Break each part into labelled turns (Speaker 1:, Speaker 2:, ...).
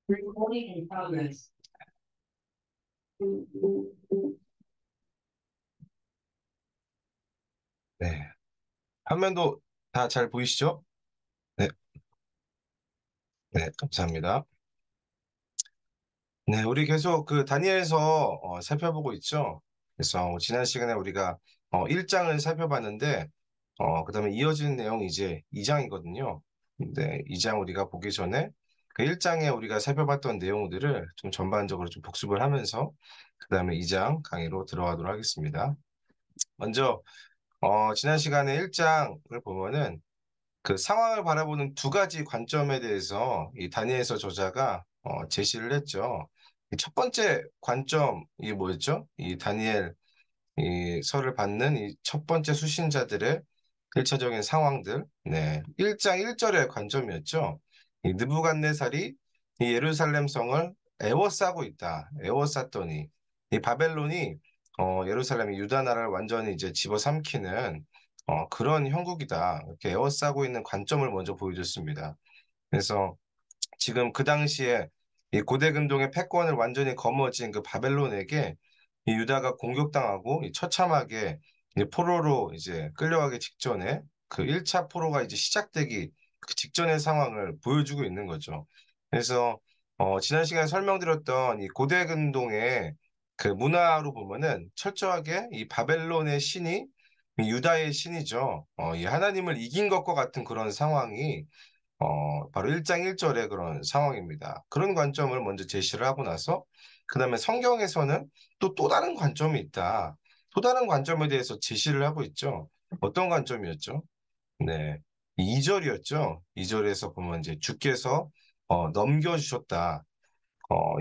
Speaker 1: Recording in progress.
Speaker 2: 네. 화면도 다 잘 보이시죠? 네, 네, 감사합니다. 네, 우리 계속 그 다니엘서 살펴보고 있죠. 그래서 지난 시간에 우리가 1장을 살펴봤는데, 그다음에 이어지는 내용이 이제 2장이거든요. 근데 2장 우리가 보기 전에 그 1장에 우리가 살펴봤던 내용들을 좀 전반적으로 좀 복습을 하면서 그다음에 2장 강의로 들어가도록 하겠습니다. 먼저 지난 시간에 1장을 보면은 그 상황을 바라보는 두 가지 관점에 대해서 이 다니엘서 저자가 제시를 했죠. 이첫 번째 관점이 뭐였죠? 이 다니엘 이 서를 받는 이 첫 번째 수신자들의 일차적인 상황들, 네, 1장 1절의 관점이었죠. 이 느부갓네살이 이 예루살렘 성을 애워싸고 있다. 애워쌌더니 이 바벨론이 예루살렘이 유다 나라를 완전히 이제 집어삼키는 그런 형국이다. 이렇게 애워싸고 있는 관점을 먼저 보여줬습니다. 그래서 지금 그 당시에 이 고대 근동의 패권을 완전히 거머쥔 그 바벨론에게 이 유다가 공격당하고 이 처참하게 이제 포로로 이제 끌려가기 직전에 그 1차 포로가 이제 시작되기 그 직전의 상황을 보여주고 있는 거죠. 그래서 지난 시간에 설명드렸던 이 고대 근동의 그 문화로 보면은 철저하게 이 바벨론의 신이 이 유다의 신이죠. 이 하나님을 이긴 것과 같은 그런 상황이 바로 1장 1절의 그런 상황입니다. 그런 관점을 먼저 제시를 하고 나서, 그 다음에 성경에서는 또 다른 관점이 있다. 또 다른 관점에 대해서 제시를 하고 있죠. 어떤 관점이었죠? 네. 2절이었죠. 2절에서 보면 이제 주께서 넘겨주셨다.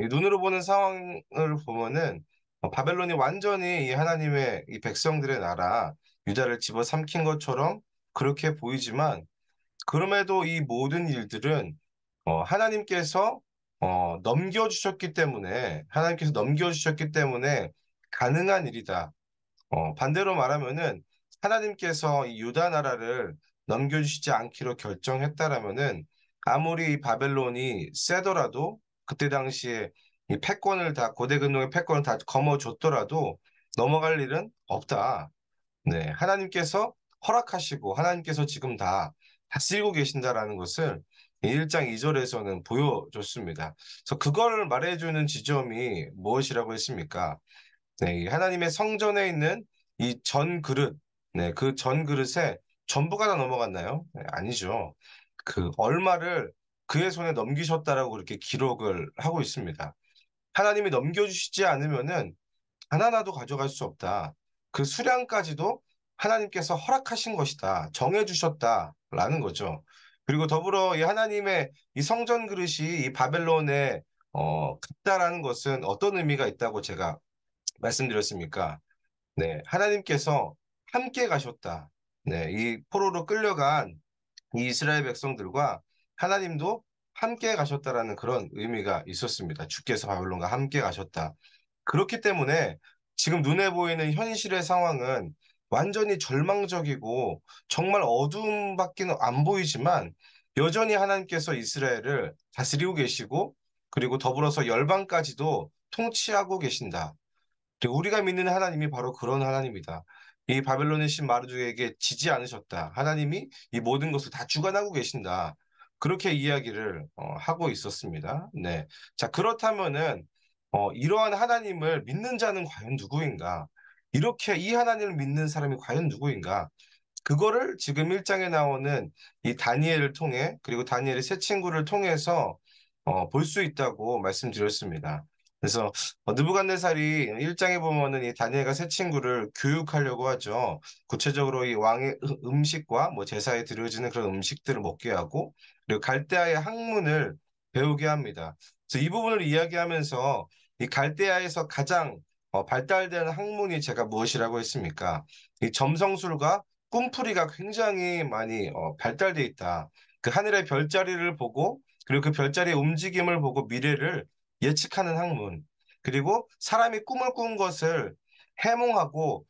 Speaker 2: 이 눈으로 보는 상황을 보면은 바벨론이 완전히 이 하나님의 이 백성들의 나라, 유다를 집어삼킨 것처럼 그렇게 보이지만 그럼에도 이 모든 일들은 하나님께서 하나님께서 넘겨주셨기 때문에 가능한 일이다. 반대로 말하면은 하나님께서 이 유다 나라를 넘겨주시지 않기로 결정했다라면은 아무리 이 바벨론이 세더라도 그때 당시에 이 패권을 다 고대 근동의 패권을 다 거머쥐었더라도 넘어갈 일은 없다. 네, 하나님께서 허락하시고 하나님께서 지금 다 다스리고 계신다라는 것을 1장 2절에서는 보여줬습니다. 그래서 그걸 말해주는 지점이 무엇이라고 했습니까? 네, 이 하나님의 성전에 있는 이 전 그릇, 네, 그 전 그릇에 전부가 다 넘어갔나요? 네, 아니죠. 그 얼마를 그의 손에 넘기셨다라고 그렇게 기록을 하고 있습니다. 하나님이 넘겨주시지 않으면은 하나라도 가져갈 수 없다. 그 수량까지도 하나님께서 허락하신 것이다. 정해주셨다라는 거죠. 그리고 더불어 이 하나님의 이 성전 그릇이 이 바벨론에 갔다라는 것은 어떤 의미가 있다고 제가 말씀드렸습니까? 네, 하나님께서 함께 가셨다. 네, 이 포로로 끌려간 이 이스라엘 백성들과 하나님도 함께 가셨다라는 그런 의미가 있었습니다. 주께서 바벨론과 함께 가셨다. 그렇기 때문에 지금 눈에 보이는 현실의 상황은 완전히 절망적이고 정말 어두움밖에 안 보이지만 여전히 하나님께서 이스라엘을 다스리고 계시고 그리고 더불어서 열방까지도 통치하고 계신다. 그리고 우리가 믿는 하나님이 바로 그런 하나님이다. 이 바벨론의 신 마르두에게 지지 않으셨다. 하나님이 이 모든 것을 다 주관하고 계신다. 그렇게 이야기를 하고 있었습니다. 네. 자, 그렇다면은 이러한 하나님을 믿는 자는 과연 누구인가? 이렇게 이 하나님을 믿는 사람이 과연 누구인가? 그거를 지금 1장에 나오는 이 다니엘을 통해 그리고 다니엘의 세 친구를 통해서 볼 수 있다고 말씀드렸습니다. 그래서 느부갓네살이 1장에 보면은 이 다니엘과 세 친구를 교육하려고 하죠. 구체적으로 이 왕의 음식과 뭐 제사에 드려지는 그런 음식들을 먹게 하고 그리고 갈대아의 학문을 배우게 합니다. 그래서 이 부분을 이야기하면서 이 갈대아에서 가장 발달된 학문이 제가 무엇이라고 했습니까? 이 점성술과 꿈풀이가 굉장히 많이 발달돼 있다. 그 하늘의 별자리를 보고 그리고 그 별자리의 움직임을 보고 미래를 예측하는 학문. 그리고 사람이 꿈을 꾼 것을 해몽하고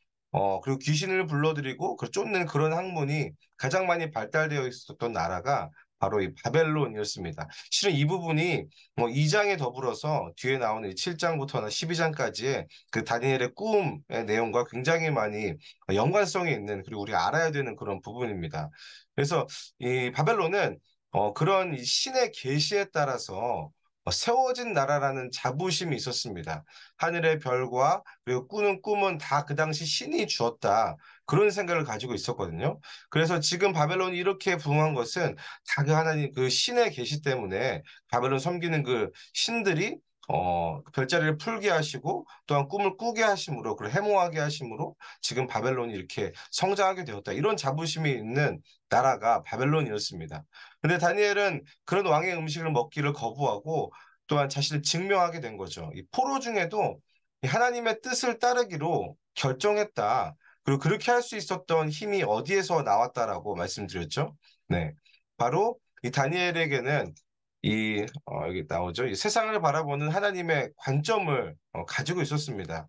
Speaker 2: 그리고 귀신을 불러들이고 그 쫓는 그런 학문이 가장 많이 발달되어 있었던 나라가 바로 이 바벨론이었습니다. 실은 이 부분이 뭐 2장에 더불어서 뒤에 나오는 7장부터나 12장까지의 그 다니엘의 꿈의 내용과 굉장히 많이 연관성이 있는 그리고 우리가 알아야 되는 그런 부분입니다. 그래서 이 바벨론은 그런 이 신의 계시에 따라서 세워진 나라라는 자부심이 있었습니다. 하늘의 별과 그리고 꾸는 꿈은 다 그 당시 신이 주었다. 그런 생각을 가지고 있었거든요. 그래서 지금 바벨론이 이렇게 부흥한 것은 다 그 하나님 그 신의 계시 때문에 바벨론 섬기는 그 신들이 그 별자리를 풀게 하시고 또한 꿈을 꾸게 하심으로 그리고 해몽하게 하심으로 지금 바벨론이 이렇게 성장하게 되었다. 이런 자부심이 있는 나라가 바벨론이었습니다. 근데 다니엘은 그런 왕의 음식을 먹기를 거부하고 또한 자신을 증명하게 된 거죠. 이 포로 중에도 이 하나님의 뜻을 따르기로 결정했다. 그리고 그렇게 할 수 있었던 힘이 어디에서 나왔다라고 말씀드렸죠. 네. 바로 이 다니엘에게는 여기 나오죠. 이 세상을 바라보는 하나님의 관점을 가지고 있었습니다.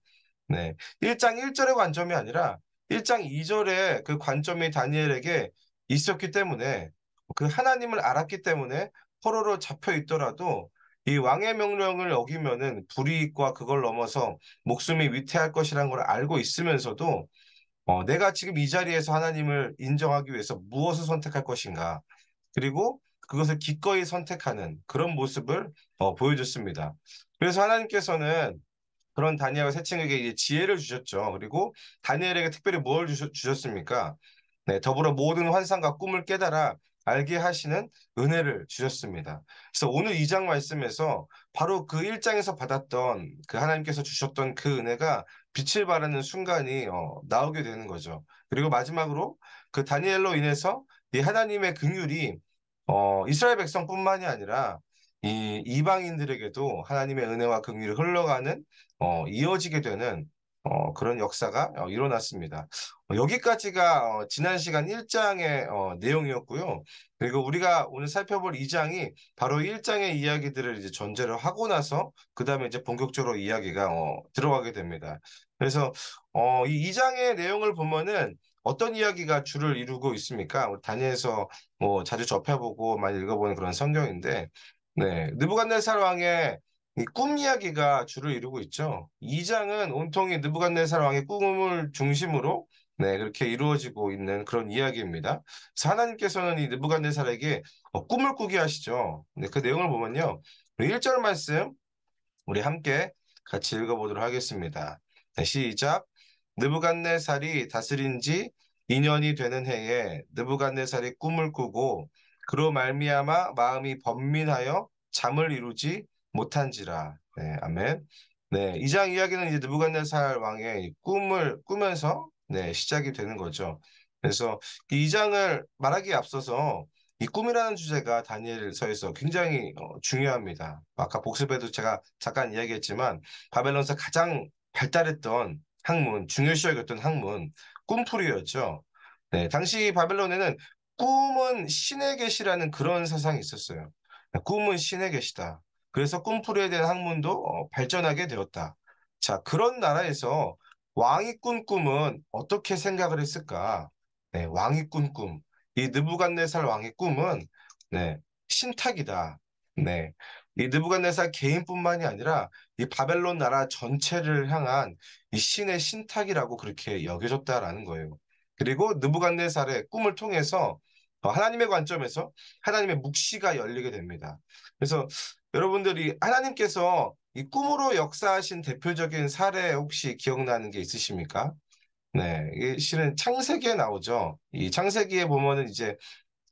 Speaker 2: 네. 1장 1절의 관점이 아니라 1장 2절의 그 관점이 다니엘에게 있었기 때문에 그 하나님을 알았기 때문에 포로로 잡혀 있더라도 이 왕의 명령을 어기면은 불이익과 그걸 넘어서 목숨이 위태할 것이라는 걸 알고 있으면서도 내가 지금 이 자리에서 하나님을 인정하기 위해서 무엇을 선택할 것인가? 그리고 그것을 기꺼이 선택하는 그런 모습을 보여줬습니다. 그래서 하나님께서는 그런 다니엘과 세층에게 이제 지혜를 주셨죠. 그리고 다니엘에게 특별히 뭘 주셨습니까? 네, 더불어 모든 환상과 꿈을 깨달아 알게 하시는 은혜를 주셨습니다. 그래서 오늘 2장 말씀에서 바로 그 1장에서 받았던 그 하나님께서 주셨던 그 은혜가 빛을 발하는 순간이 나오게 되는 거죠. 그리고 마지막으로 그 다니엘로 인해서 이 하나님의 긍휼이 이스라엘 백성뿐만이 아니라 이 이방인들에게도 하나님의 은혜와 긍휼이 흘러가는 이어지게 되는 그런 역사가 일어났습니다. 여기까지가 지난 시간 1장의 내용이었고요. 그리고 우리가 오늘 살펴볼 2장이 바로 1장의 이야기들을 이제 전제로 하고 나서 그다음에 이제 본격적으로 이야기가 들어가게 됩니다. 그래서 이 2장의 내용을 보면은 어떤 이야기가 주를 이루고 있습니까? 우리 다니엘서 뭐 자주 접해보고 많이 읽어보는 그런 성경인데, 네, 느부갓네살 왕의 이 꿈 이야기가 주를 이루고 있죠. 2장은 온통이 느부갓네살 왕의 꿈을 중심으로 네, 그렇게 이루어지고 있는 그런 이야기입니다. 그래서 하나님께서는 이 느부갓네살에게 꿈을 꾸게 하시죠. 네, 그 내용을 보면요. 우리 1절 말씀 우리 함께 같이 읽어보도록 하겠습니다. 네, 시작. 느부갓네살이 다스린 지 2년이 되는 해에 느부갓네살이 꿈을 꾸고 그로 말미암아 마음이 번민하여 잠을 이루지 못한지라. 네, 아멘. 네, 이 장 이야기는 이제 느부갓네살 왕의 이 꿈을 꾸면서 네, 시작이 되는 거죠. 그래서 이 장을 말하기에 앞서서 이 꿈이라는 주제가 다니엘서에서 굉장히 중요합니다. 아까 복습에도 제가 잠깐 이야기했지만 바벨론에서 가장 발달했던 학문, 중요시 여겼던 학문, 꿈풀이였죠. 네, 당시 바벨론에는 꿈은 신의 계시라는 그런 사상이 있었어요. 꿈은 신의 계시다. 그래서 꿈풀이에 대한 학문도 발전하게 되었다. 자, 그런 나라에서 왕이 꾼 꿈은 어떻게 생각을 했을까? 네, 왕이 꾼 꿈. 이 느부갓네살 왕의 꿈은 네, 신탁이다. 네. 이 느부갓네살 개인뿐만이 아니라 이 바벨론 나라 전체를 향한 이 신의 신탁이라고 그렇게 여겨졌다라는 거예요. 그리고 느부갓네살의 꿈을 통해서 하나님의 관점에서 하나님의 묵시가 열리게 됩니다. 그래서 여러분들이 하나님께서 이 꿈으로 역사하신 대표적인 사례 혹시 기억나는 게 있으십니까? 네, 이게 실은 창세기에 나오죠. 이 창세기에 보면은 이제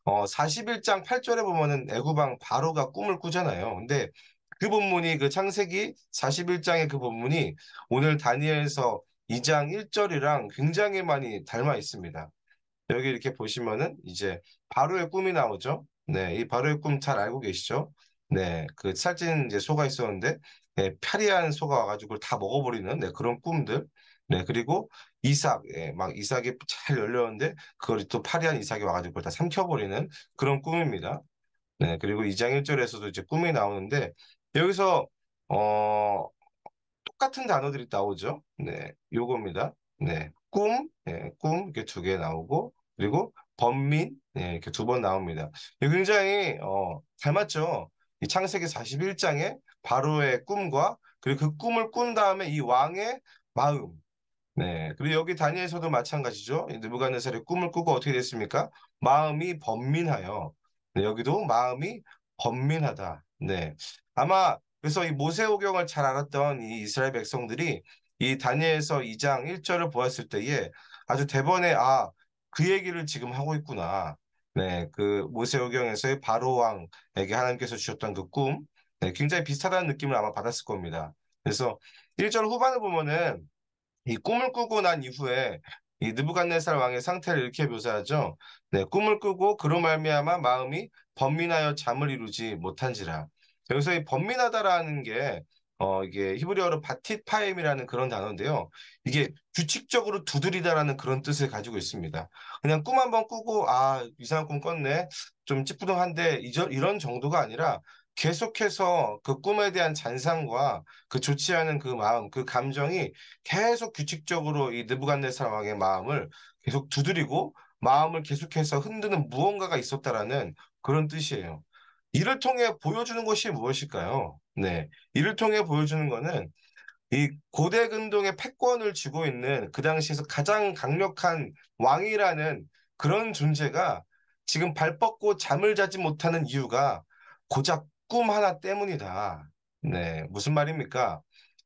Speaker 2: 41장 8절에 보면은 애굽왕 바로가 꿈을 꾸잖아요. 근데 그 본문이 그 창세기 41장의 그 본문이 오늘 다니엘서 2장 1절이랑 굉장히 많이 닮아 있습니다. 여기 이렇게 보시면은 이제 바로의 꿈이 나오죠. 네, 이 바로의 꿈 잘 알고 계시죠? 네, 그 살찐 이제 소가 있었는데 네, 파리한 소가 와가지고 다 먹어버리는 네, 그런 꿈들. 네, 그리고 이삭, 막 이삭이 잘 열렸는데 그걸 또 파리한 이삭이 와가지고 그걸 다 삼켜버리는 그런 꿈입니다. 네, 그리고 2장 1절에서도 이제 꿈이 나오는데 여기서 똑같은 단어들이 나오죠. 네, 요겁니다. 네, 꿈, 네, 꿈 이렇게 두 개 나오고 그리고 번민, 네, 이렇게 두 번 나옵니다. 이거 굉장히 닮았죠. 이 창세기 41장에 바로의 꿈과 그리고 그 꿈을 꾼 다음에 이 왕의 마음. 네. 그리고 여기 다니엘서도 마찬가지죠. 이 느부갓네살의 꿈을 꾸고 어떻게 됐습니까? 마음이 번민하여. 네, 여기도 마음이 번민하다. 네. 아마 그래서 이 모세오경을 잘 알았던 이 이스라엘 백성들이 이 다니엘서 2장 1절을 보았을 때에 아주 대번에 그 얘기를 지금 하고 있구나. 네. 그 모세오경에서의 바로 왕에게 하나님께서 주셨던 그 꿈. 네, 굉장히 비슷하다는 느낌을 아마 받았을 겁니다. 그래서 1절 후반을 보면은 이 꿈을 꾸고 난 이후에 이 느부갓네살 왕의 상태를 이렇게 묘사하죠. 네, 꿈을 꾸고 그로 말미암아 마음이 번민하여 잠을 이루지 못한지라. 여기서 이 번민하다라는 게 이게 히브리어로 바티파임이라는 그런 단어인데요. 이게 규칙적으로 두드리다라는 그런 뜻을 가지고 있습니다. 그냥 꿈 한번 꾸고 이상한 꿈 꿨네. 좀 찌뿌둥한데 이런 정도가 아니라 계속해서 그 꿈에 대한 잔상과 그 좋지 않은 그 마음, 그 감정이 계속 규칙적으로 이 느부갓네살 왕의 마음을 계속 두드리고 마음을 계속해서 흔드는 무언가가 있었다라는 그런 뜻이에요. 이를 통해 보여주는 것이 무엇일까요? 네. 이를 통해 보여주는 것은 이 고대 근동의 패권을 쥐고 있는 그 당시에서 가장 강력한 왕이라는 그런 존재가 지금 발 뻗고 잠을 자지 못하는 이유가 고작 꿈 하나 때문이다. 네, 무슨 말입니까?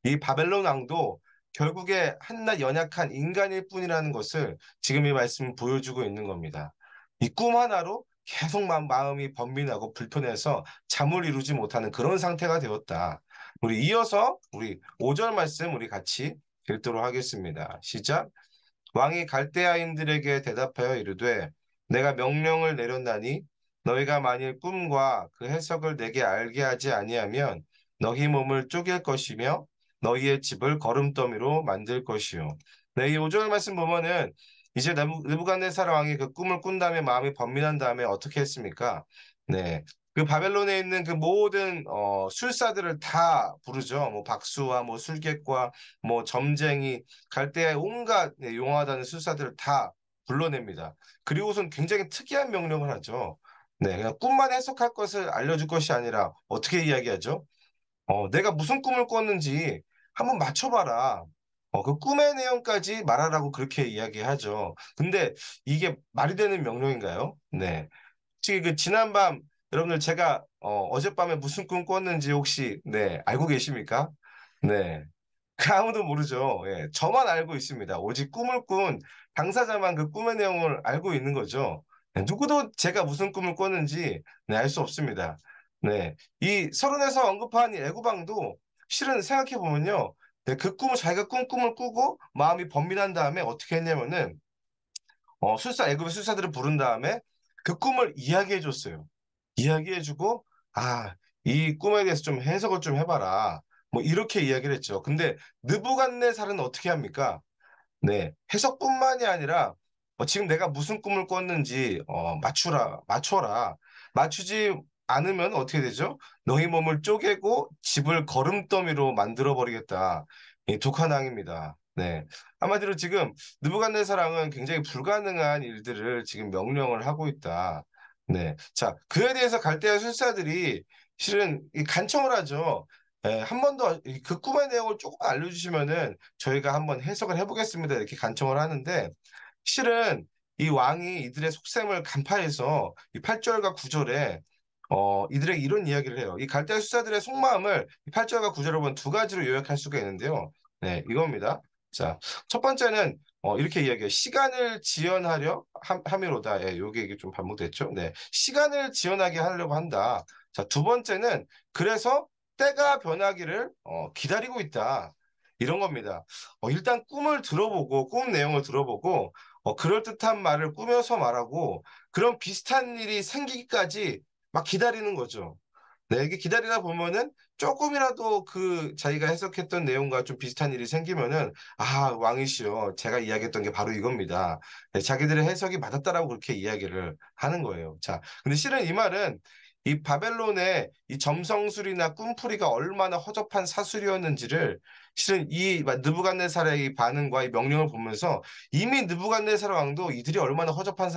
Speaker 2: 이 바벨론 왕도 결국에 한낱 연약한 인간일 뿐이라는 것을 지금 이 말씀이 보여주고 있는 겁니다. 이 꿈 하나로 계속 마음이 번민하고 불편해서 잠을 이루지 못하는 그런 상태가 되었다. 우리 이어서 우리 5절 말씀 우리 같이 읽도록 하겠습니다. 시작. 왕이 갈대아인들에게 대답하여 이르되 내가 명령을 내렸나니 너희가 만일 꿈과 그 해석을 내게 알게 하지 아니하면 너희 몸을 쪼갤 것이며 너희의 집을 거름더미로 만들 것이요. 네, 이 5절 말씀 보면은 이제 느부갓네살 왕이 그 꿈을 꾼 다음에 마음이 번민한 다음에 어떻게 했습니까? 네. 그 바벨론에 있는 그 모든 술사들을 다 부르죠. 뭐 박수와 뭐 술객과 뭐 점쟁이 갈대아의 온갖 용하다는 술사들을 다 불러냅니다. 그리고선 굉장히 특이한 명령을 하죠. 네, 그냥 꿈만 해석할 것을 알려줄 것이 아니라 어떻게 이야기하죠? 내가 무슨 꿈을 꿨는지 한번 맞춰봐라. 그 꿈의 내용까지 말하라고 그렇게 이야기하죠. 근데 이게 말이 되는 명령인가요? 네. 혹시 그 지난밤 여러분들 제가 어젯밤에 무슨 꿈 꿨는지 혹시 네, 알고 계십니까? 네. 그 아무도 모르죠. 예, 저만 알고 있습니다. 오직 꿈을 꾼 당사자만 그 꿈의 내용을 알고 있는 거죠. 네, 누구도 제가 무슨 꿈을 꿨는지 네, 알 수 없습니다. 네, 이 서론에서 언급한 이 애구방도 실은 생각해 보면요, 네, 그 꿈을 자기가 꾼 꿈을 꾸고 마음이 번민한 다음에 어떻게 했냐면은 애굽의 술사들을 부른 다음에 그 꿈을 이야기해 줬어요. 이야기해주고, 이 꿈에 대해서 좀 해석을 좀 해봐라. 뭐 이렇게 이야기를 했죠. 근데 느부갓네살은 어떻게 합니까? 네, 해석뿐만이 아니라 지금 내가 무슨 꿈을 꿨는지 맞춰라. 맞추지 않으면 어떻게 되죠? 너희 몸을 쪼개고 집을 거름더미로 만들어 버리겠다. 이 독한 왕입니다. 네, 한마디로 지금 느부갓네살왕은 굉장히 불가능한 일들을 지금 명령을 하고 있다. 네, 자 그에 대해서 갈대아 술사들이 실은 이 간청을 하죠. 한 번 더 그 꿈의 내용을 조금 알려주시면은 저희가 한번 해석을 해보겠습니다. 이렇게 간청을 하는데 실은 이 왕이 이들의 속셈을 간파해서 이 8절과 9절에 이들에게 이런 이야기를 해요. 이 갈대아 수사들의 속마음을 이 8절과 9절을 보면 두 가지로 요약할 수가 있는데요. 네, 이겁니다. 자, 첫 번째는 이렇게 이야기해요. 시간을 지연하려 함이로다. 예, 요게 이게 좀 반복됐죠. 네, 시간을 지연하게 하려고 한다. 자, 두 번째는 그래서 때가 변하기를 기다리고 있다. 이런 겁니다. 일단 꿈을 들어보고 꿈 내용을 들어보고 그럴듯한 말을 꾸며서 말하고 그런 비슷한 일이 생기기까지 막 기다리는 거죠. 네, 이게 기다리다 보면은 조금이라도 그 자기가 해석했던 내용과 좀 비슷한 일이 생기면은 왕이시여 제가 이야기했던 게 바로 이겁니다. 네, 자기들의 해석이 맞았다라고 그렇게 이야기를 하는 거예요. 자, 근데 실은 이 말은 이 바벨론의 이 점성술이나 꿈풀이가 얼마나 허접한 사술이었는지를 실은 이 느부갓네살의 이 반응과 이 명령을 보면서 이미 느부갓네살 왕도 이들이 얼마나 허접한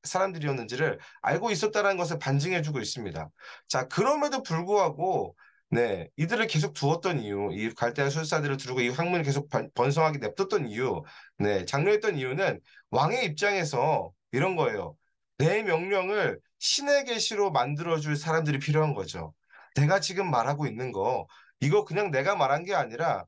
Speaker 2: 사람들이었는지를 알고 있었다는 것을 반증해주고 있습니다. 자, 그럼에도 불구하고 네, 이들을 계속 두었던 이유, 이 갈대아 술사들을 두고 이 학문을 계속 번성하게 냅뒀던 이유, 네, 장려했던 이유는 왕의 입장에서 이런 거예요. 내 명령을 신의 계시로 만들어줄 사람들이 필요한 거죠. 내가 지금 말하고 있는 거, 이거 그냥 내가 말한 게 아니라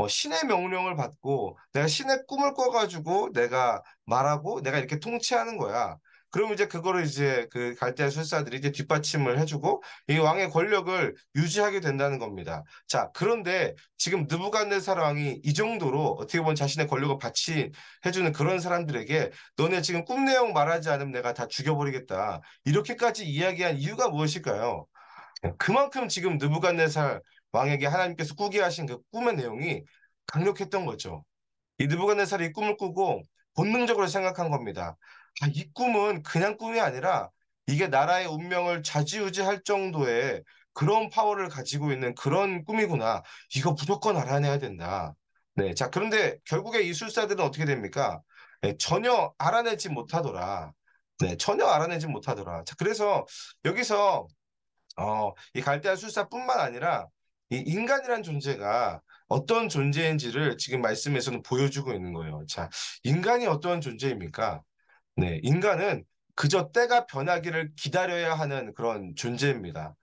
Speaker 2: 신의 명령을 받고 내가 신의 꿈을 꿔가지고 내가 말하고 내가 이렇게 통치하는 거야. 그러면 이제 그거를 이제 그 갈대아 술사들이 이제 뒷받침을 해주고 이 왕의 권력을 유지하게 된다는 겁니다. 자, 그런데 지금 느부갓네살 왕이 이 정도로 어떻게 보면 자신의 권력을 바치해주는 그런 사람들에게 너네 지금 꿈 내용 말하지 않으면 내가 다 죽여버리겠다. 이렇게까지 이야기한 이유가 무엇일까요? 그만큼 지금 느부갓네살 왕에게 하나님께서 꾸게 하신 그 꿈의 내용이 강력했던 거죠. 이 느부갓네살이 이 꿈을 꾸고 본능적으로 생각한 겁니다. 아, 이 꿈은 그냥 꿈이 아니라 이게 나라의 운명을 좌지우지할 정도의 그런 파워를 가지고 있는 그런 꿈이구나. 이거 무조건 알아내야 된다. 네, 자, 그런데 결국에 이 술사들은 어떻게 됩니까? 네, 전혀 알아내지 못하더라. 네, 전혀 알아내지 못하더라. 자, 그래서 여기서 이 갈대아 술사뿐만 아니라 이 인간이란 존재가 어떤 존재인지를 지금 말씀에서는 보여주고 있는 거예요. 자, 인간이 어떤 존재입니까? 네, 인간은 그저 때가 변하기를 기다려야 하는 그런 존재입니다.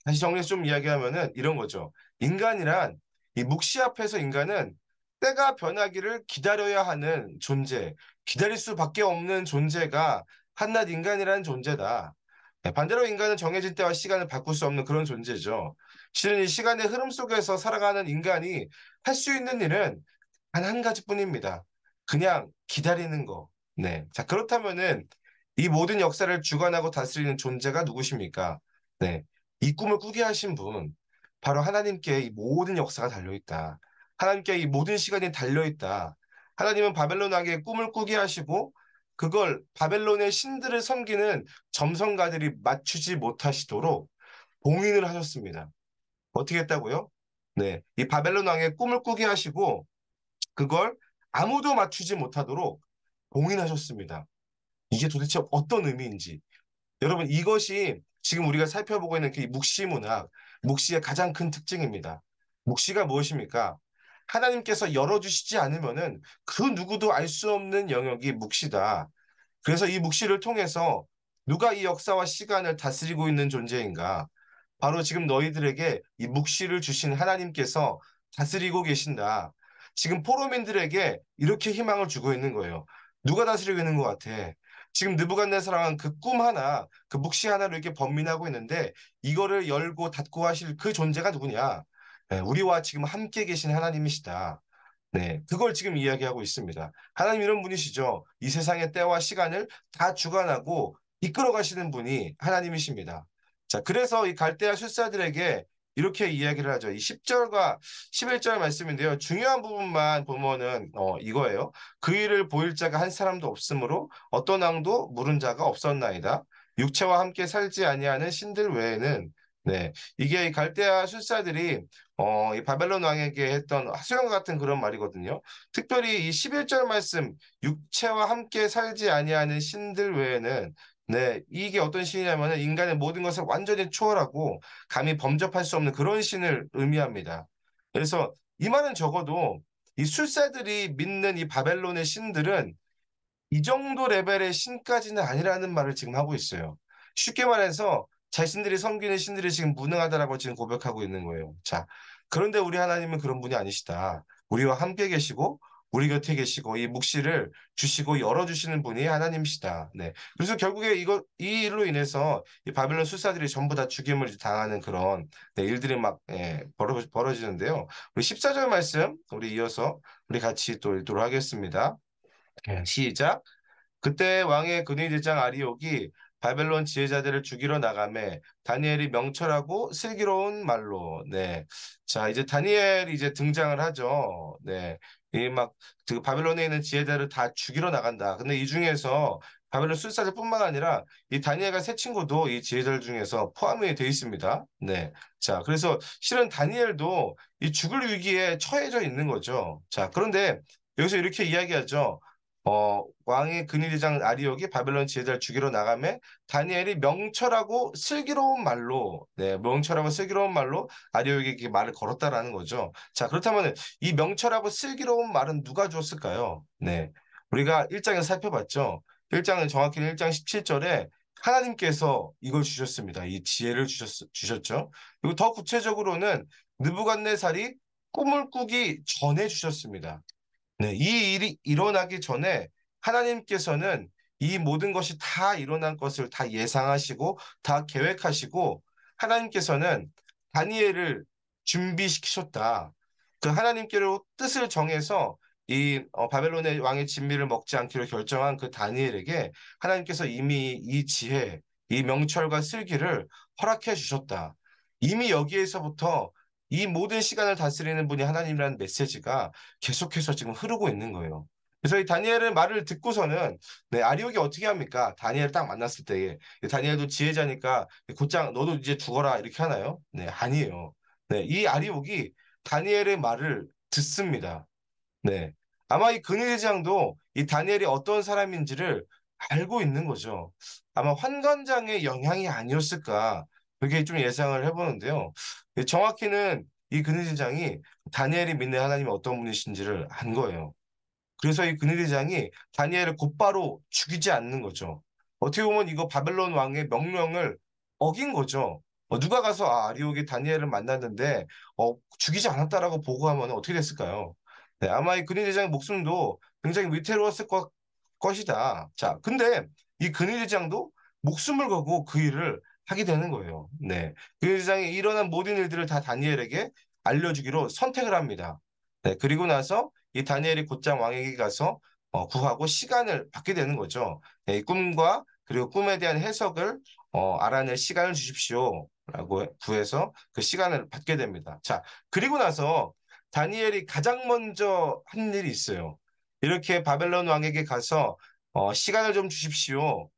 Speaker 2: 다시 정리해서 좀 이야기하면은 이런 거죠. 인간이란 이 묵시 앞에서 인간은 때가 변하기를 기다려야 하는 존재, 기다릴 수밖에 없는 존재가 한낱 인간이라는 존재다. 네, 반대로 인간은 정해진 때와 시간을 바꿀 수 없는 그런 존재죠. 실은 이 시간의 흐름 속에서 살아가는 인간이 할 수 있는 일은 단 한 가지뿐입니다. 그냥 기다리는 거. 네. 자, 그렇다면은 이 모든 역사를 주관하고 다스리는 존재가 누구십니까? 네. 이 꿈을 꾸게 하신 분, 바로 하나님께 이 모든 역사가 달려있다. 하나님께 이 모든 시간이 달려있다. 하나님은 바벨론 왕의 꿈을 꾸게 하시고 그걸 바벨론의 신들을 섬기는 점성가들이 맞추지 못하시도록 봉인을 하셨습니다. 어떻게 했다고요? 네. 이 바벨론 왕의 꿈을 꾸게 하시고 그걸 아무도 맞추지 못하도록 봉인하셨습니다. 이게 도대체 어떤 의미인지. 여러분, 이것이 지금 우리가 살펴보고 있는 그 묵시 문학, 묵시의 가장 큰 특징입니다. 묵시가 무엇입니까? 하나님께서 열어주시지 않으면은 그 누구도 알 수 없는 영역이 묵시다. 그래서 이 묵시를 통해서 누가 이 역사와 시간을 다스리고 있는 존재인가? 바로 지금 너희들에게 이 묵시를 주신 하나님께서 다스리고 계신다. 지금 포로민들에게 이렇게 희망을 주고 있는 거예요. 누가 다스리고 있는 것 같아? 지금 느부갓네살은 그 꿈 하나, 그 묵시 하나로 이렇게 번민하고 있는데 이거를 열고 닫고 하실 그 존재가 누구냐? 네, 우리와 지금 함께 계신 하나님이시다. 네, 그걸 지금 이야기하고 있습니다. 하나님 이런 분이시죠. 이 세상의 때와 시간을 다 주관하고 이끌어 가시는 분이 하나님이십니다. 자, 그래서 이 갈대아 술사들에게 이렇게 이야기를 하죠. 이 10절과 11절 말씀인데요. 중요한 부분만 보면은 이거예요. 그 일을 보일 자가 한 사람도 없으므로 어떤 왕도 물은 자가 없었나이다. 육체와 함께 살지 아니하는 신들 외에는 네, 이게 이 갈대아 술사들이 이 바벨론 왕에게 했던 하소연 같은 그런 말이거든요. 특별히 이 11절 말씀, 육체와 함께 살지 아니하는 신들 외에는 네, 이게 어떤 신이냐면은 인간의 모든 것을 완전히 초월하고 감히 범접할 수 없는 그런 신을 의미합니다. 그래서 이 말은 적어도 이 술사들이 믿는 이 바벨론의 신들은 이 정도 레벨의 신까지는 아니라는 말을 지금 하고 있어요. 쉽게 말해서 자신들이 섬기는 신들이 지금 무능하다라고 지금 고백하고 있는 거예요. 자, 그런데 우리 하나님은 그런 분이 아니시다. 우리와 함께 계시고 우리 곁에 계시고 이 묵시를 주시고 열어주시는 분이 하나님이시다. 네. 그래서 결국에 이 일로 인해서 이 바벨론 술사들이 전부 다 죽임을 당하는 그런 네, 일들이 막 벌어지는데요. 우리 14절 말씀 우리 이어서 우리 같이 또 읽도록 하겠습니다. 시작. 그때 왕의 근위대장 아리옥이 바벨론 지혜자들을 죽이러 나가매 다니엘이 명철하고 슬기로운 말로 네. 자, 이제 다니엘이 이제 등장을 하죠. 네. 이 막 그 바벨론에 있는 지혜자를 다 죽이러 나간다. 근데 이 중에서 바벨론 술사들뿐만 아니라 이 다니엘과 세 친구도 이 지혜자 중에서 포함이 되어 있습니다. 네. 자, 그래서 실은 다니엘도 이 죽을 위기에 처해져 있는 거죠. 자, 그런데 여기서 이렇게 이야기하죠. 왕의 근위대장 아리옥이 바벨론 지혜자를 죽이러 나가매 다니엘이 명철하고 슬기로운 말로, 네, 명철하고 슬기로운 말로 아리옥에게 말을 걸었다라는 거죠. 자, 그렇다면 이 명철하고 슬기로운 말은 누가 주었을까요? 네. 우리가 1장에서 살펴봤죠. 1장은 정확히는 1장 17절에 하나님께서 이걸 주셨습니다. 이 지혜를 주셨죠. 그리고 더 구체적으로는 느부갓네살이 꿈을 꾸기 전에 주셨습니다. 네, 이 일이 일어나기 전에 하나님께서는 이 모든 것이 다 일어난 것을 다 예상하시고 다 계획하시고 하나님께서는 다니엘을 준비시키셨다. 그 하나님께로 뜻을 정해서 이 바벨론의 왕의 진미를 먹지 않기로 결정한 그 다니엘에게 하나님께서 이미 이 지혜, 이 명철과 슬기를 허락해 주셨다. 이미 여기에서부터 이 모든 시간을 다스리는 분이 하나님이라는 메시지가 계속해서 지금 흐르고 있는 거예요. 그래서 이 다니엘의 말을 듣고서는 네, 아리옥이 어떻게 합니까? 다니엘 딱 만났을 때에 다니엘도 지혜자니까 곧장 너도 이제 죽어라 이렇게 하나요? 네, 아니에요. 네, 이 아리옥이 다니엘의 말을 듣습니다. 네. 아마 이 근위대장도 이 다니엘이 어떤 사람인지를 알고 있는 거죠. 아마 환관장의 영향이 아니었을까. 그게 좀 예상을 해보는데요. 정확히는 이 근위대장이 다니엘이 믿는 하나님이 어떤 분이신지를 안 거예요. 그래서 이 근위대장이 다니엘을 곧바로 죽이지 않는 거죠. 어떻게 보면 이거 바벨론 왕의 명령을 어긴 거죠. 누가 가서 아리옥이 다니엘을 만났는데 죽이지 않았다라고 보고하면 어떻게 됐을까요? 네, 아마 이 근위대장의 목숨도 굉장히 위태로웠을 것이다. 자, 근데 이 근위대장도 목숨을 걸고 그 일을 하게 되는 거예요. 네, 근위대장이 일어난 모든 일들을 다 다니엘에게 알려주기로 선택을 합니다. 네, 그리고 나서 이 다니엘이 곧장 왕에게 가서 구하고 시간을 받게 되는 거죠. 네, 이 꿈과 그리고 꿈에 대한 해석을 알아낼 시간을 주십시오라고 구해서 그 시간을 받게 됩니다. 자, 그리고 나서 다니엘이 가장 먼저 한 일이 있어요. 이렇게 바벨론 왕에게 가서 시간을 좀 주십시오라고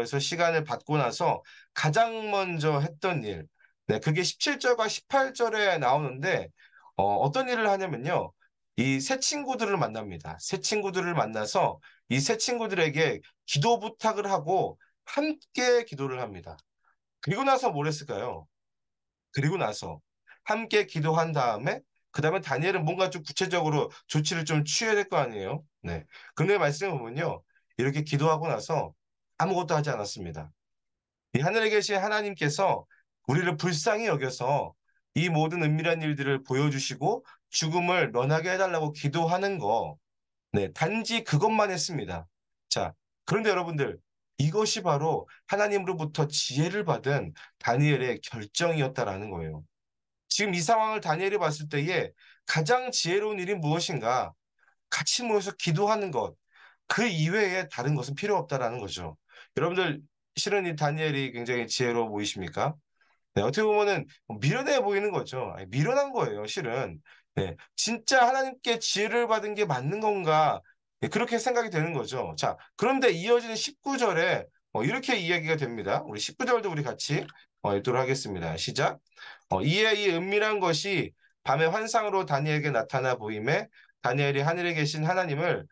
Speaker 2: 해서 시간을 받고 나서 가장 먼저 했던 일. 네, 그게 17절과 18절에 나오는데 어떤 일을 하냐면요. 이 새 친구들을 만납니다. 새 친구들을 만나서 이 새 친구들에게 기도 부탁을 하고 함께 기도를 합니다. 그리고 나서 뭘 했을까요? 그리고 나서 함께 기도한 다음에 그 다음에 다니엘은 뭔가 좀 구체적으로 조치를 좀 취해야 될 거 아니에요? 네. 근데 말씀해 보면요. 이렇게 기도하고 나서 아무것도 하지 않았습니다. 이 하늘에 계신 하나님께서 우리를 불쌍히 여겨서 이 모든 은밀한 일들을 보여주시고 죽음을 면하게 해달라고 기도하는 거, 네, 단지 그것만 했습니다. 자, 그런데 여러분들, 이것이 바로 하나님으로부터 지혜를 받은 다니엘의 결정이었다라는 거예요. 지금 이 상황을 다니엘이 봤을 때에 가장 지혜로운 일이 무엇인가? 같이 모여서 기도하는 것. 그 이외에 다른 것은 필요 없다라는 거죠. 여러분들, 실은 이 다니엘이 굉장히 지혜로워 보이십니까? 네, 어떻게 보면은 미련해 보이는 거죠. 아니, 미련한 거예요, 실은. 네, 진짜 하나님께 지혜를 받은 게 맞는 건가? 네, 그렇게 생각이 되는 거죠. 자, 그런데 이어지는 19절에 이렇게 이야기가 됩니다. 우리 19절도 우리 같이 읽도록 하겠습니다. 시작. 이에 이 은밀한 것이 밤의 환상으로 다니엘에게 나타나 보임에 다니엘이 하늘에 계신 하나님을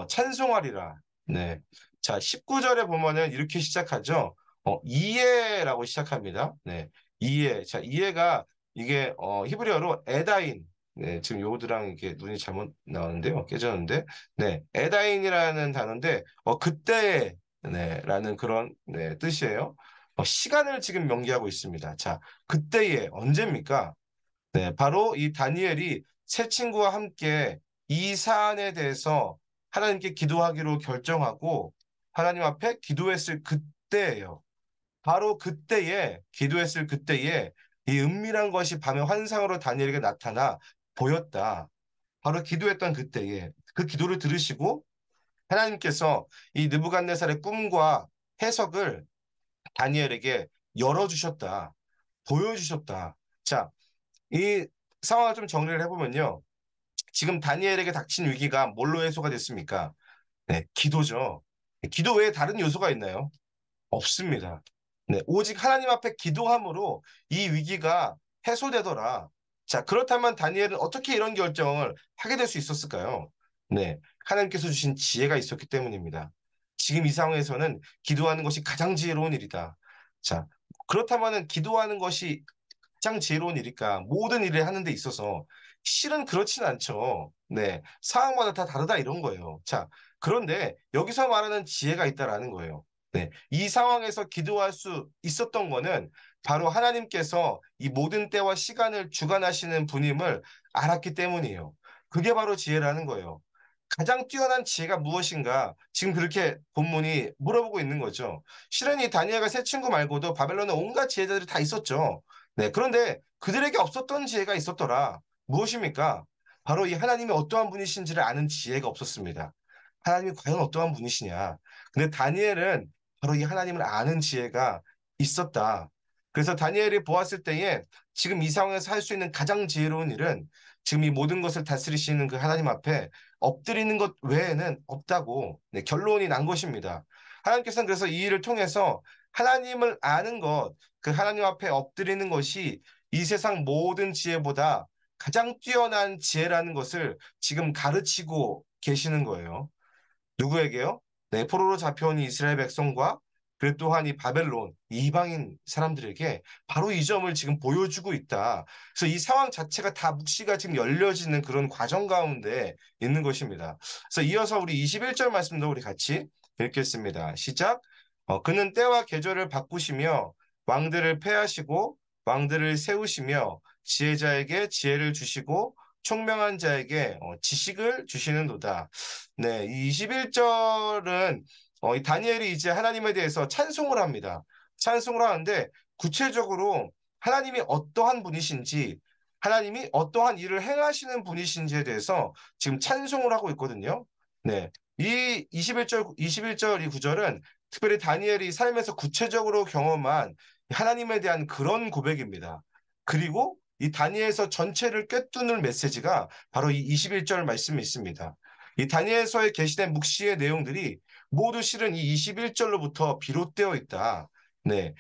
Speaker 2: 찬송하리라. 네. 자, 19절에 보면은 이렇게 시작하죠. 이에라고 시작합니다. 네. 이해. 자, 이해가 이게 히브리어로 에다인. 네, 지금 요드랑 이렇게 눈이 잘못 나왔는데요. 깨졌는데. 네. 에다인이라는 단어인데 그때 네, 라는 그런 네, 뜻이에요. 시간을 지금 명기하고 있습니다. 자, 그때에 언제입니까? 네, 바로 이 다니엘이 새 친구와 함께 이 사안에 대해서 하나님께 기도하기로 결정하고 하나님 앞에 기도했을 그때예요. 바로 그때에 기도했을 그때에 이 은밀한 것이 밤의 환상으로 다니엘에게 나타나 보였다. 바로 기도했던 그때에 그 기도를 들으시고 하나님께서 이 느부갓네살의 꿈과 해석을 다니엘에게 열어주셨다. 보여주셨다. 자, 이 상황을 좀 정리를 해보면요. 지금 다니엘에게 닥친 위기가 뭘로 해소가 됐습니까? 네, 기도죠. 기도 외에 다른 요소가 있나요? 없습니다. 네, 오직 하나님 앞에 기도함으로 이 위기가 해소되더라. 자, 그렇다면 다니엘은 어떻게 이런 결정을 하게 될 수 있었을까요? 네, 하나님께서 주신 지혜가 있었기 때문입니다. 지금 이 상황에서는 기도하는 것이 가장 지혜로운 일이다. 자, 그렇다면은 기도하는 것이 가장 지혜로운 일일까? 모든 일을 하는 데 있어서 실은 그렇진 않죠. 네, 상황마다 다 다르다 이런 거예요. 자, 그런데 여기서 말하는 지혜가 있다라는 거예요. 네, 이 상황에서 기도할 수 있었던 거는 바로 하나님께서 이 모든 때와 시간을 주관하시는 분임을 알았기 때문이에요. 그게 바로 지혜라는 거예요. 가장 뛰어난 지혜가 무엇인가? 지금 그렇게 본문이 물어보고 있는 거죠. 실은 이 다니엘과 세 친구 말고도 바벨론에 온갖 지혜자들이 다 있었죠. 네, 그런데 그들에게 없었던 지혜가 있었더라. 무엇입니까? 바로 이 하나님이 어떠한 분이신지를 아는 지혜가 없었습니다. 하나님이 과연 어떠한 분이시냐? 근데 다니엘은 바로 이 하나님을 아는 지혜가 있었다. 그래서 다니엘이 보았을 때에 지금 이 상황에서 할 수 있는 가장 지혜로운 일은 지금 이 모든 것을 다스리시는 그 하나님 앞에 엎드리는 것 외에는 없다고 네, 결론이 난 것입니다. 하나님께서는 그래서 이 일을 통해서 하나님을 아는 것, 그 하나님 앞에 엎드리는 것이 이 세상 모든 지혜보다 가장 뛰어난 지혜라는 것을 지금 가르치고 계시는 거예요. 누구에게요? 네, 포로로 잡혀온 이스라엘 백성과 그리고 또한 이 바벨론, 이방인 사람들에게 바로 이 점을 지금 보여주고 있다. 그래서 이 상황 자체가 다 묵시가 지금 열려지는 그런 과정 가운데 있는 것입니다. 그래서 이어서 우리 21절 말씀도 우리 같이 읽겠습니다. 시작. 그는 때와 계절을 바꾸시며 왕들을 패하시고 왕들을 세우시며 지혜자에게 지혜를 주시고 총명한 자에게 지식을 주시는도다. 네, 이 21절은 이 다니엘이 이제 하나님에 대해서 찬송을 합니다. 찬송을 하는데 구체적으로 하나님이 어떠한 분이신지, 하나님이 어떠한 일을 행하시는 분이신지에 대해서 지금 찬송을 하고 있거든요. 네. 이 21절 이 구절은 특별히 다니엘이 삶에서 구체적으로 경험한 하나님에 대한 그런 고백입니다. 그리고 이 다니엘서 전체를 꿰뚫는 메시지가 바로 이 21절 말씀이 있습니다. 이 다니엘서에 게시된 묵시의 내용들이 모두 실은 이 21절로부터 비롯되어 있다. 네.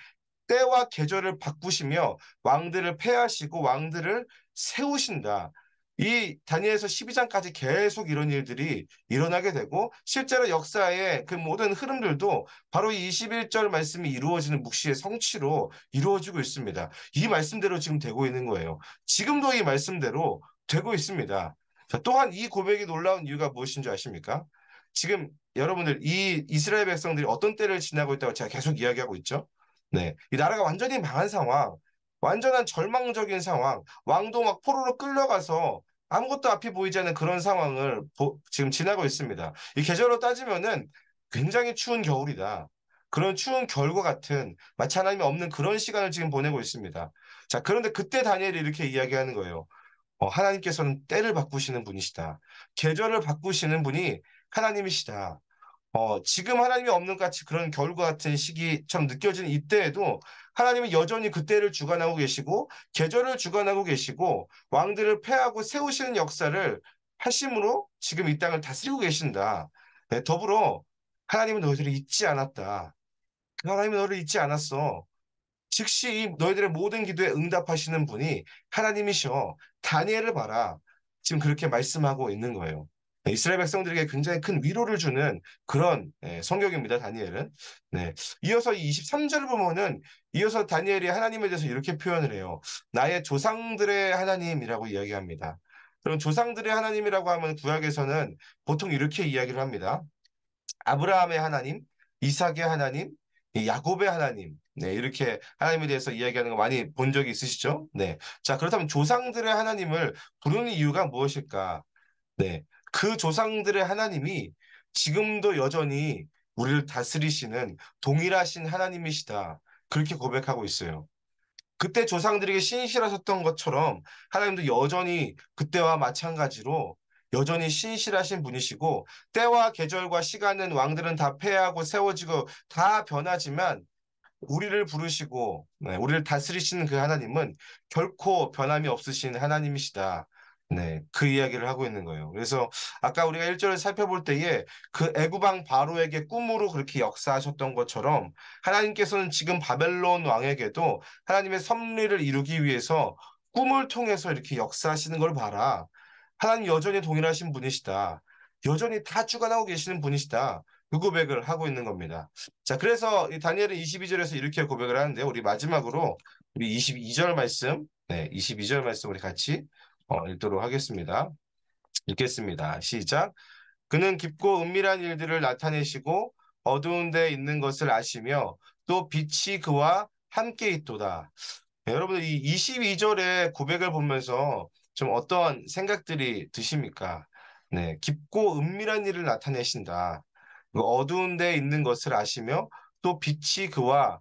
Speaker 2: 때와 계절을 바꾸시며 왕들을 폐하시고 왕들을 세우신다. 이 다니엘서 12장까지 계속 이런 일들이 일어나게 되고 실제로 역사의 그 모든 흐름들도 바로 이 21절 말씀이 이루어지는 묵시의 성취로 이루어지고 있습니다. 이 말씀대로 지금 되고 있는 거예요. 지금도 이 말씀대로 되고 있습니다. 자, 또한 이 고백이 놀라운 이유가 무엇인 줄 아십니까? 지금 여러분들 이 이스라엘 백성들이 어떤 때를 지나고 있다고 제가 계속 이야기하고 있죠. 네, 이 나라가 완전히 망한 상황, 완전한 절망적인 상황, 왕도 막 포로로 끌려가서 아무것도 앞이 보이지 않는 그런 상황을 지금 지나고 있습니다. 이 계절로 따지면은 굉장히 추운 겨울이다. 그런 추운 겨울과 같은 마치 하나님이 없는 그런 시간을 지금 보내고 있습니다. 자, 그런데 그때 다니엘이 이렇게 이야기하는 거예요. 하나님께서는 때를 바꾸시는 분이시다. 계절을 바꾸시는 분이 하나님이시다. 지금 하나님이 없는 같이 그런 겨울과 같은 시기처럼 느껴지는 이때에도 하나님은 여전히 그때를 주관하고 계시고 계절을 주관하고 계시고 왕들을 패하고 세우시는 역사를 하심으로 지금 이 땅을 다스리고 계신다. 네, 더불어 하나님은 너희들을 잊지 않았다. 하나님은 너희를 잊지 않았어. 즉시 이 너희들의 모든 기도에 응답하시는 분이 하나님이셔. 다니엘을 봐라. 지금 그렇게 말씀하고 있는 거예요. 네, 이스라엘 백성들에게 굉장히 큰 위로를 주는 그런 성경입니다. 다니엘은. 네. 이어서 이 23절을 보면은 이어서 다니엘이 하나님에 대해서 이렇게 표현을 해요. 나의 조상들의 하나님이라고 이야기합니다. 그럼 조상들의 하나님이라고 하면 구약에서는 보통 이렇게 이야기를 합니다. 아브라함의 하나님, 이삭의 하나님, 이 야곱의 하나님. 네, 이렇게 하나님에 대해서 이야기하는 거 많이 본 적이 있으시죠? 네. 자, 그렇다면 조상들의 하나님을 부르는 이유가 무엇일까? 네. 그 조상들의 하나님이 지금도 여전히 우리를 다스리시는 동일하신 하나님이시다. 그렇게 고백하고 있어요. 그때 조상들에게 신실하셨던 것처럼 하나님도 여전히 그때와 마찬가지로 여전히 신실하신 분이시고 때와 계절과 시간은 왕들은 다 패하고 세워지고 다 변하지만 우리를 부르시고 우리를 다스리시는 그 하나님은 결코 변함이 없으신 하나님이시다. 네, 그 이야기를 하고 있는 거예요. 그래서 아까 우리가 1절을 살펴볼 때에 그 애굽왕 바로에게 꿈으로 그렇게 역사하셨던 것처럼 하나님께서는 지금 바벨론 왕에게도 하나님의 섭리를 이루기 위해서 꿈을 통해서 이렇게 역사하시는 걸 봐라. 하나님 여전히 동일하신 분이시다. 여전히 다 주관하고 계시는 분이시다. 그 고백을 하고 있는 겁니다. 자, 그래서 이 다니엘은 22절에서 이렇게 고백을 하는데 우리 마지막으로 우리 22절 말씀, 네, 22절 말씀 우리 같이 읽도록 하겠습니다. 읽겠습니다. 시작. 그는 깊고 은밀한 일들을 나타내시고 어두운 데 있는 것을 아시며 또 빛이 그와 함께 있도다. 네, 여러분들 이 22절의 고백을 보면서 좀 어떤 생각들이 드십니까? 네, 깊고 은밀한 일을 나타내신다. 그 어두운 데 있는 것을 아시며 또 빛이 그와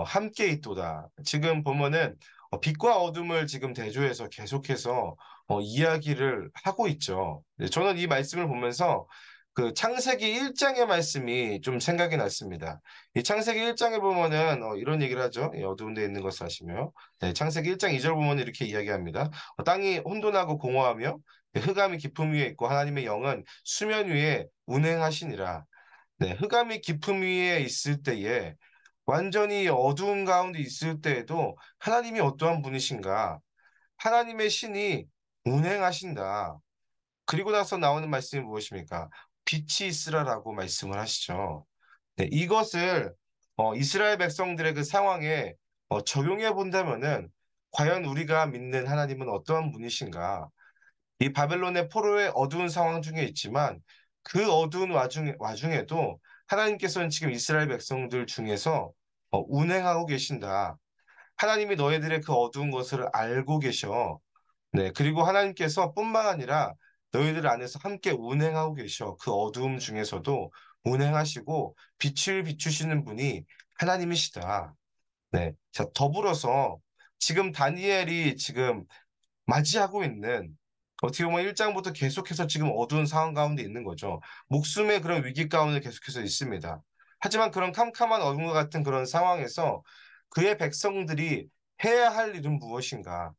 Speaker 2: 함께 있도다. 지금 보면은 빛과 어둠을 지금 대조해서 계속해서 이야기를 하고 있죠. 네, 저는 이 말씀을 보면서 그 창세기 1장의 말씀이 좀 생각이 났습니다. 이 창세기 1장에 보면은 이런 얘기를 하죠. 이 어두운 데 있는 것을 아시며 네, 창세기 1장 2절 보면 이렇게 이야기합니다. 땅이 혼돈하고 공허하며 흑암이 깊음 위에 있고 하나님의 영은 수면 위에 운행하시니라. 네, 흑암이 깊음 위에 있을 때에 완전히 어두운 가운데 있을 때에도 하나님이 어떠한 분이신가? 하나님의 신이 운행하신다. 그리고 나서 나오는 말씀이 무엇입니까? 빛이 있으라라고 말씀을 하시죠. 네, 이것을 이스라엘 백성들의 그 상황에 적용해 본다면은 과연 우리가 믿는 하나님은 어떠한 분이신가? 이 바벨론의 포로의 어두운 상황 중에 있지만 그 어두운 와중에도 하나님께서는 지금 이스라엘 백성들 중에서 운행하고 계신다. 하나님이 너희들의 그 어두운 것을 알고 계셔. 네, 그리고 하나님께서 뿐만 아니라 너희들 안에서 함께 운행하고 계셔. 그 어두움 중에서도 운행하시고 빛을 비추시는 분이 하나님이시다. 네. 자, 더불어서 지금 다니엘이 지금 맞이하고 있는 어떻게 보면 1장부터 계속해서 지금 어두운 상황 가운데 있는 거죠. 목숨의 그런 위기 가운데 계속해서 있습니다. 하지만 그런 캄캄한 어둠과 같은 그런 상황에서 그의 백성들이 해야 할 일은 무엇인가?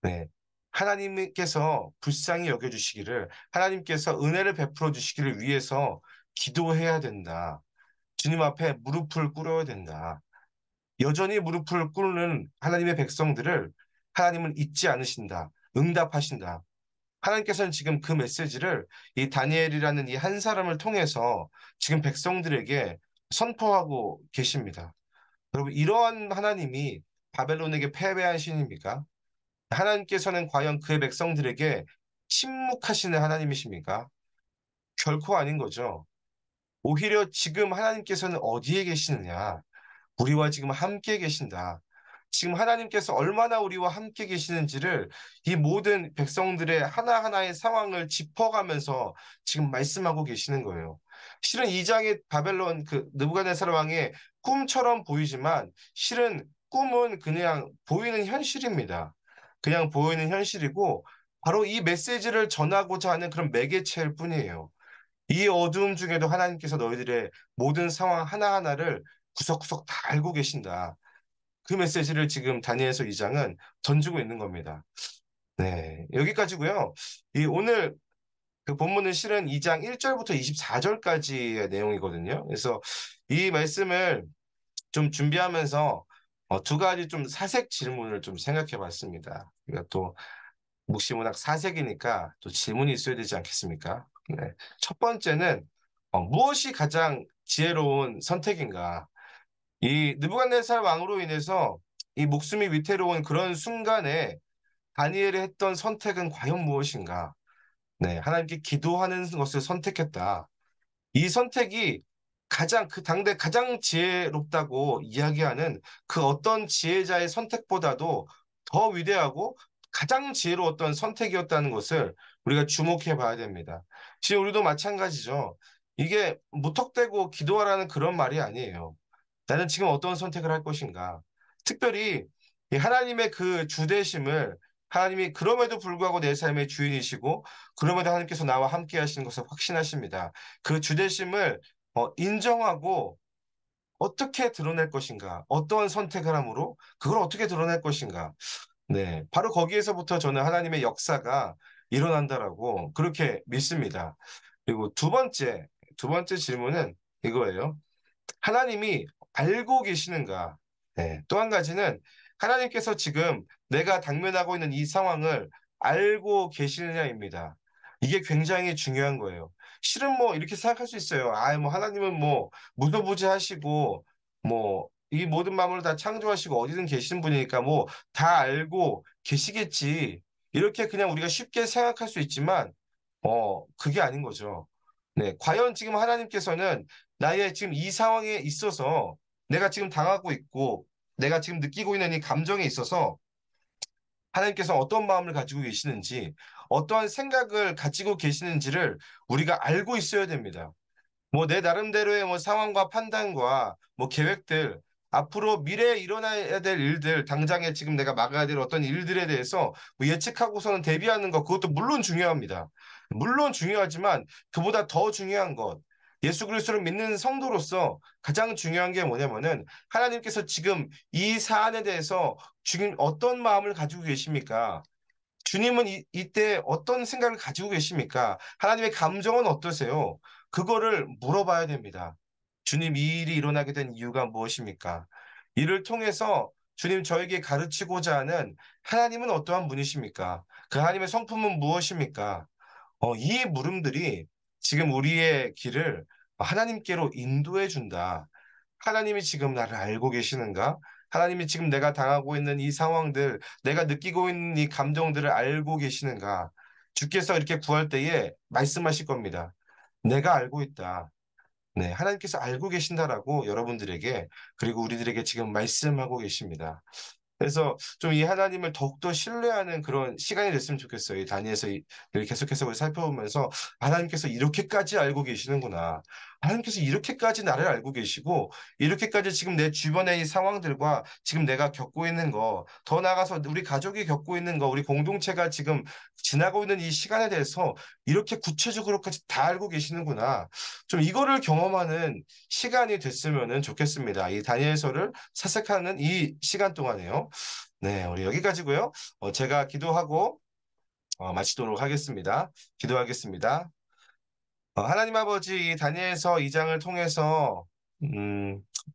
Speaker 2: 네. 하나님께서 불쌍히 여겨주시기를, 하나님께서 은혜를 베풀어 주시기를 위해서 기도해야 된다. 주님 앞에 무릎을 꿇어야 된다. 여전히 무릎을 꿇는 하나님의 백성들을 하나님은 잊지 않으신다. 응답하신다. 하나님께서는 지금 그 메시지를 이 다니엘이라는 이 한 사람을 통해서 지금 백성들에게 선포하고 계십니다. 여러분, 이러한 하나님이 바벨론에게 패배한 신입니까? 하나님께서는 과연 그의 백성들에게 침묵하시는 하나님이십니까? 결코 아닌 거죠. 오히려 지금 하나님께서는 어디에 계시느냐? 우리와 지금 함께 계신다. 지금 하나님께서 얼마나 우리와 함께 계시는지를 이 모든 백성들의 하나하나의 상황을 짚어가면서 지금 말씀하고 계시는 거예요. 실은 이 장의 바벨론 그 느부갓네살 왕의 꿈처럼 보이지만 실은 꿈은 그냥 보이는 현실입니다. 그냥 보이는 현실이고 바로 이 메시지를 전하고자 하는 그런 매개체일 뿐이에요. 이 어두움 중에도 하나님께서 너희들의 모든 상황 하나하나를 구석구석 다 알고 계신다. 그 메시지를 지금 다니엘서 2장은 던지고 있는 겁니다. 네, 여기까지고요. 이 오늘 그 본문은 실은 2장 1절부터 24절까지의 내용이거든요. 그래서 이 말씀을 좀 준비하면서 두 가지 좀 사색 질문을 좀 생각해 봤습니다. 그러니까 또 묵시문학 사색이니까 또 질문이 있어야 되지 않겠습니까? 네. 첫 번째는 무엇이 가장 지혜로운 선택인가? 이 느부갓네살 왕으로 인해서 이 목숨이 위태로운 그런 순간에 다니엘이 했던 선택은 과연 무엇인가? 네, 하나님께 기도하는 것을 선택했다. 이 선택이 가장 그 당대 가장 지혜롭다고 이야기하는 그 어떤 지혜자의 선택보다도 더 위대하고 가장 지혜로웠던 선택이었다는 것을 우리가 주목해 봐야 됩니다. 지금 우리도 마찬가지죠. 이게 무턱대고 기도하라는 그런 말이 아니에요. 나는 지금 어떤 선택을 할 것인가? 특별히 이 하나님의 그 주대심을 하나님이 그럼에도 불구하고 내 삶의 주인이시고 그럼에도 하나님께서 나와 함께 하시는 것을 확신하십니다. 그 주대심을 인정하고 어떻게 드러낼 것인가? 어떠한 선택을 함으로 그걸 어떻게 드러낼 것인가? 네, 바로 거기에서부터 저는 하나님의 역사가 일어난다라고 그렇게 믿습니다. 그리고 두 번째 질문은 이거예요. 하나님이 알고 계시는가? 네. 또 한 가지는 하나님께서 지금 내가 당면하고 있는 이 상황을 알고 계시느냐입니다. 이게 굉장히 중요한 거예요. 실은 뭐 이렇게 생각할 수 있어요. 아, 뭐 하나님은 뭐 무소부지하시고 뭐 이 모든 만물을 다 창조하시고 어디든 계시는 분이니까 뭐 다 알고 계시겠지. 이렇게 그냥 우리가 쉽게 생각할 수 있지만 그게 아닌 거죠. 네, 과연 지금 하나님께서는 나의 지금 이 상황에 있어서 내가 지금 당하고 있고 내가 지금 느끼고 있는 이 감정에 있어서 하나님께서 어떤 마음을 가지고 계시는지 어떠한 생각을 가지고 계시는지를 우리가 알고 있어야 됩니다. 뭐 내 나름대로의 뭐 상황과 판단과 뭐 계획들, 앞으로 미래에 일어나야 될 일들, 당장에 지금 내가 막아야 될 어떤 일들에 대해서 뭐 예측하고서는 대비하는 것, 그것도 물론 중요합니다. 물론 중요하지만 그보다 더 중요한 것, 예수 그리스도를 믿는 성도로서 가장 중요한 게 뭐냐면은 하나님께서 지금 이 사안에 대해서 지금 어떤 마음을 가지고 계십니까? 주님은 이때 어떤 생각을 가지고 계십니까? 하나님의 감정은 어떠세요? 그거를 물어봐야 됩니다. 주님, 이 일이 일어나게 된 이유가 무엇입니까? 이를 통해서 주님 저에게 가르치고자 하는 하나님은 어떠한 분이십니까? 그 하나님의 성품은 무엇입니까? 이 물음들이 지금 우리의 길을 하나님께로 인도해 준다. 하나님이 지금 나를 알고 계시는가? 하나님이 지금 내가 당하고 있는 이 상황들, 내가 느끼고 있는 이 감정들을 알고 계시는가? 주께서 이렇게 구할 때에 말씀하실 겁니다. 내가 알고 있다. 네, 하나님께서 알고 계신다라고 여러분들에게 그리고 우리들에게 지금 말씀하고 계십니다. 그래서 좀 이 하나님을 더욱더 신뢰하는 그런 시간이 됐으면 좋겠어요. 이 다니엘서 를 계속해서 우리 살펴보면서 하나님께서 이렇게까지 알고 계시는구나. 하나님께서 이렇게까지 나를 알고 계시고 이렇게까지 지금 내 주변의 이 상황들과 지금 내가 겪고 있는 거, 더 나아가서 우리 가족이 겪고 있는 거, 우리 공동체가 지금 지나고 있는 이 시간에 대해서 이렇게 구체적으로까지 다 알고 계시는구나. 좀 이거를 경험하는 시간이 됐으면 좋겠습니다. 이 다니엘서를 사색하는 이 시간 동안에요. 네, 우리 여기까지고요. 제가 기도하고 마치도록 하겠습니다. 기도하겠습니다. 하나님 아버지 이 다니엘서 2장을 통해서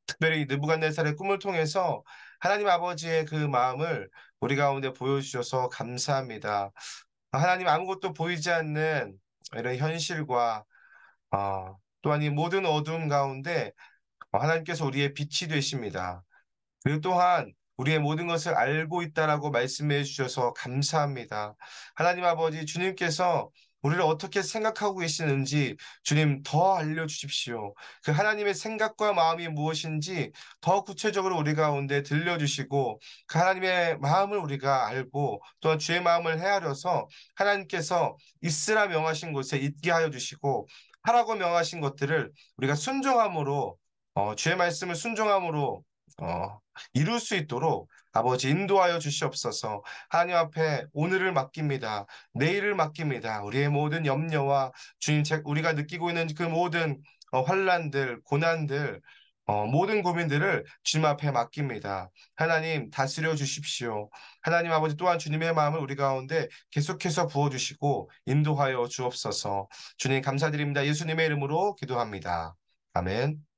Speaker 2: 특별히 느부갓네살의 꿈을 통해서 하나님 아버지의 그 마음을 우리 가운데 보여주셔서 감사합니다. 하나님 아무것도 보이지 않는 이런 현실과 또한 이 모든 어두움 가운데 하나님께서 우리의 빛이 되십니다. 그리고 또한 우리의 모든 것을 알고 있다라고 말씀해 주셔서 감사합니다. 하나님 아버지 주님께서 우리를 어떻게 생각하고 계시는지 주님 더 알려주십시오. 그 하나님의 생각과 마음이 무엇인지 더 구체적으로 우리 가운데 들려주시고 그 하나님의 마음을 우리가 알고 또한 주의 마음을 헤아려서 하나님께서 있으라 명하신 곳에 있게 하여 주시고 하라고 명하신 것들을 우리가 순종함으로 주의 말씀을 순종함으로 어, 이룰 수 있도록 아버지 인도하여 주시옵소서. 하나님 앞에 오늘을 맡깁니다. 내일을 맡깁니다. 우리의 모든 염려와 주님 우리가 느끼고 있는 그 모든 환란들, 고난들, 모든 고민들을 주님 앞에 맡깁니다. 하나님 다스려 주십시오. 하나님 아버지 또한 주님의 마음을 우리 가운데 계속해서 부어주시고 인도하여 주옵소서. 주님 감사드립니다. 예수님의 이름으로 기도합니다. 아멘.